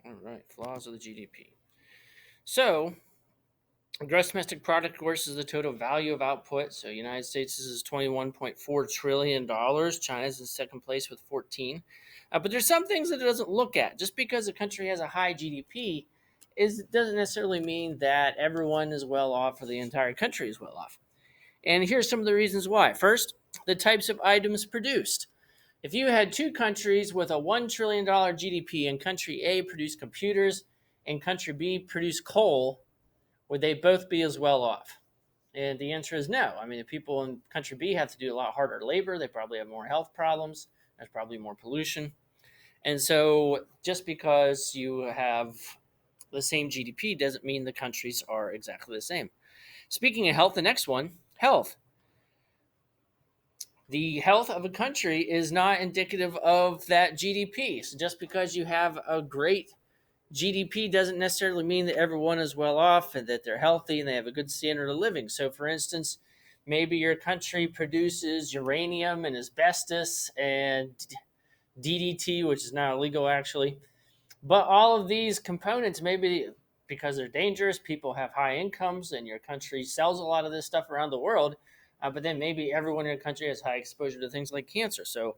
All right, flaws of the GDP. So, gross domestic product, of course, is the total value of output. So, United States is $21.4 trillion. China's in second place with 14. But there's some things that it doesn't look at. Just because a country has a high GDP doesn't necessarily mean that everyone is well off or the entire country is well off. And here's some of the reasons why. First, the types of items produced. If you had two countries with a $1 trillion GDP and country A produced computers and country B produced coal, would they both be as well off? And the answer is no. I mean, the people in country B have to do a lot harder labor. They probably have more health problems. There's probably more pollution. And so just because you have the same GDP doesn't mean the countries are exactly the same. Speaking of health, the next one, health. The health of a country is not indicative of that GDP. So just because you have a great GDP doesn't necessarily mean that everyone is well off and that they're healthy and they have a good standard of living. So, for instance, maybe your country produces uranium and asbestos and DDT, which is now illegal actually. But all of these components, maybe because they're dangerous, people have high incomes, and your country sells a lot of this stuff around the world. But then maybe everyone in your country has high exposure to things like cancer. So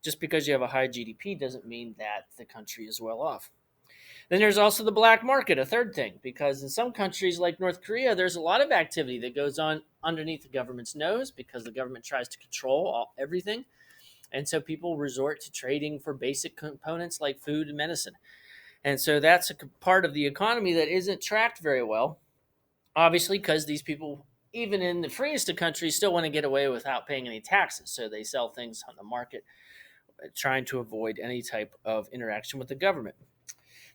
just because you have a high GDP doesn't mean that the country is well off. Then there's also the black market, a third thing, because in some countries like North Korea, there's a lot of activity that goes on underneath the government's nose because the government tries to control everything. And so people resort to trading for basic components like food and medicine. And so that's a part of the economy that isn't tracked very well, obviously, because these people, even in the freest of countries, still want to get away without paying any taxes. So they sell things on the market, trying to avoid any type of interaction with the government.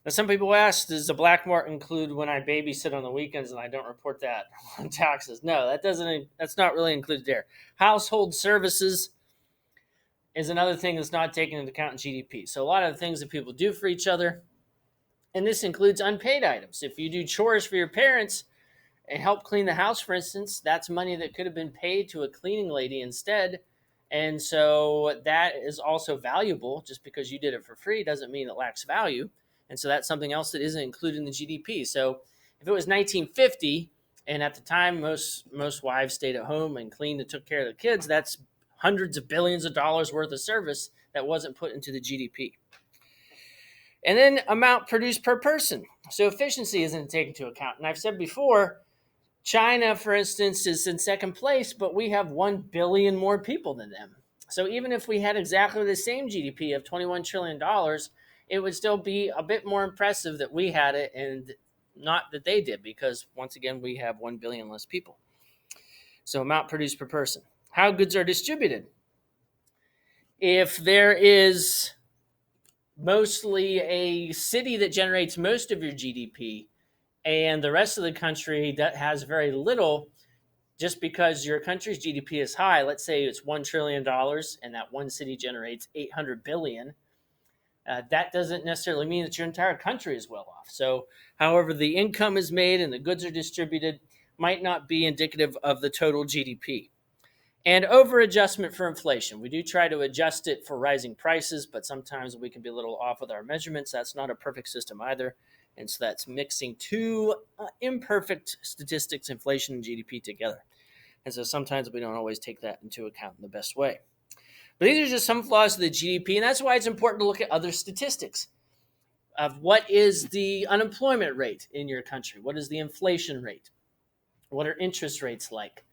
Now, some people ask, does the black market include when I babysit on the weekends and I don't report that on taxes? No, that doesn't. That's not really included there. Household services is another thing that's not taken into account in GDP. So a lot of the things that people do for each other, and this includes unpaid items. If you do chores for your parents and help clean the house, for instance, that's money that could have been paid to a cleaning lady instead. And so that is also valuable. Just because you did it for free doesn't mean it lacks value. And so that's something else that isn't included in the GDP. So if it was 1950, and at the time most wives stayed at home and cleaned and took care of the kids, that's hundreds of billions of dollars worth of service that wasn't put into the GDP. And then amount produced per person. So efficiency isn't taken into account. And I've said before, China, for instance, is in second place, but we have 1 billion more people than them. So even if we had exactly the same GDP of $21 trillion, it would still be a bit more impressive that we had it and not that they did, because once again, we have 1 billion less people. So amount produced per person. How goods are distributed. If there is mostly a city that generates most of your GDP and the rest of the country that has very little, just because your country's GDP is high, let's say it's $1 trillion and that one city generates 800 billion, that doesn't necessarily mean that your entire country is well off. So however the income is made and the goods are distributed might not be indicative of the total GDP. And over adjustment for inflation. We do try to adjust it for rising prices, but sometimes we can be a little off with our measurements. That's not a perfect system either. And so that's mixing two imperfect statistics, inflation and GDP, together. And so sometimes we don't always take that into account in the best way. But these are just some flaws of the GDP, and that's why it's important to look at other statistics of what is the unemployment rate in your country, what is the inflation rate, what are interest rates like,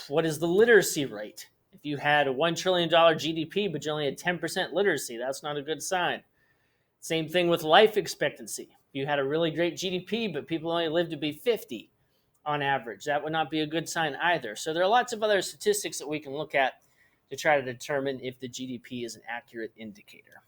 what is the literacy rate. If you had a $1 trillion GDP, but you only had 10% literacy, that's not a good sign. Same thing with life expectancy. If you had a really great GDP, but people only lived to be 50 on average, that would not be a good sign either. So there are lots of other statistics that we can look at to try to determine if the GDP is an accurate indicator.